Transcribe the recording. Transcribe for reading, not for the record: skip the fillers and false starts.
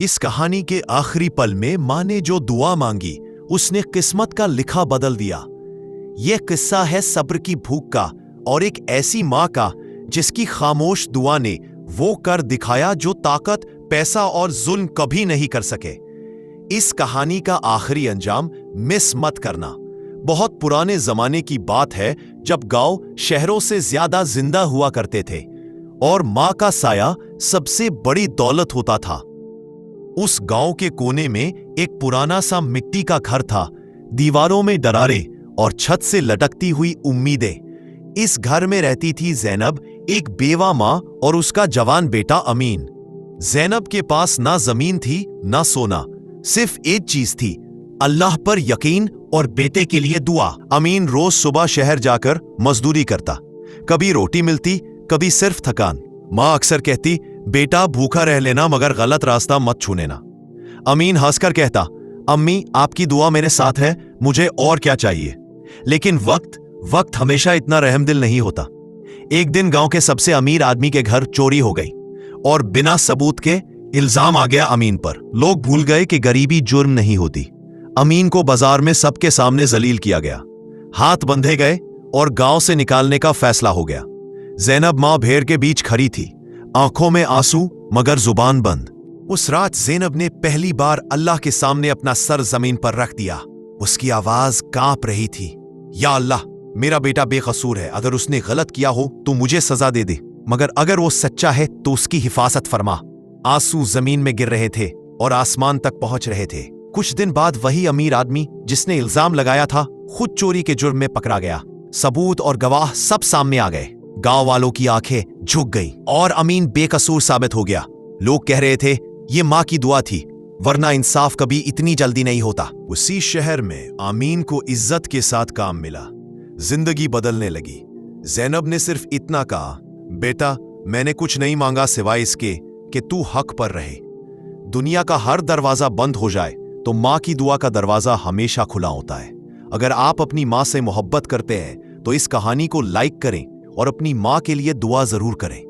इस कहानी के आखिरी पल में मां ने जो दुआ मांगी उसने किस्मत का लिखा बदल दिया। यह किस्सा है सब्र की भूख का और एक ऐसी मां का जिसकी खामोश दुआ ने वो कर दिखाया जो ताकत, पैसा और जुल्म कभी नहीं कर सके। इस कहानी का आखिरी अंजाम मिस मत करना। बहुत पुराने जमाने की बात है जब गांव शहरों से ज्यादा जिंदा हुआ करते थे और मां का साया सबसे बड़ी दौलत होता था। उस गांव के कोने में एक पुराना सा मिट्टी का घर था, दीवारों में दरारें और छत से लटकती हुई उम्मीदें। इस घर में रहती थी जैनब, एक बेवा मां और उसका जवान बेटा अमीन। जैनब के पास ना जमीन थी ना सोना, सिर्फ एक चीज थी, अल्लाह पर यकीन और बेटे के लिए दुआ। अमीन रोज सुबह शहर जाकर मजदूरी करता, कभी रोटी मिलती कभी सिर्फ थकान। मां अक्सर कहती, बेटा भूखा रह लेना मगर गलत रास्ता मत छूने ना। अमीन हंसकर कहता, अम्मी आपकी दुआ मेरे साथ है, मुझे और क्या चाहिए। लेकिन वक्त हमेशा इतना रहमदिल नहीं होता। एक दिन गांव के सबसे अमीर आदमी के घर चोरी हो गई और बिना सबूत के इल्जाम आ गया अमीन पर। लोग भूल गए कि गरीबी जुर्म नहीं होती। अमीन को बाजार में सबके सामने जलील किया गया, हाथ बंधे गए और गांव से निकालने का फैसला हो गया। जैनब मां भेड़ के बीच खड़ी थी, आंखों में आंसू मगर जुबान बंद। उस रात जैनब ने पहली बार अल्लाह के सामने अपना सर जमीन पर रख दिया। उसकी आवाज कांप रही थी, या अल्लाह मेरा बेटा बेकसूर है, अगर उसने गलत किया हो तो मुझे सजा दे दे, मगर अगर वो सच्चा है तो उसकी हिफाजत फरमा। आंसू जमीन में गिर रहे थे और आसमान तक पहुंच रहे थे। कुछ दिन बाद वही अमीर आदमी जिसने इल्जाम लगाया था खुद चोरी के जुर्म में पकड़ा गया। सबूत और गवाह सब सामने आ गए। गांव वालों की आंखें झुक गईं और अमीन बेकसूर साबित हो गया। लोग कह रहे थे ये मां की दुआ थी, वरना इंसाफ कभी इतनी जल्दी नहीं होता। उसी शहर में अमीन को इज्जत के साथ काम मिला, जिंदगी बदलने लगी। जैनब ने सिर्फ इतना कहा, बेटा मैंने कुछ नहीं मांगा सिवाय इसके कि तू हक पर रहे। दुनिया का हर दरवाजा बंद हो जाए तो मां की दुआ का दरवाजा हमेशा खुला होता है। अगर आप अपनी मां से मोहब्बत करते हैं तो इस कहानी को लाइक करें और अपनी मां के लिए दुआ जरूर करें।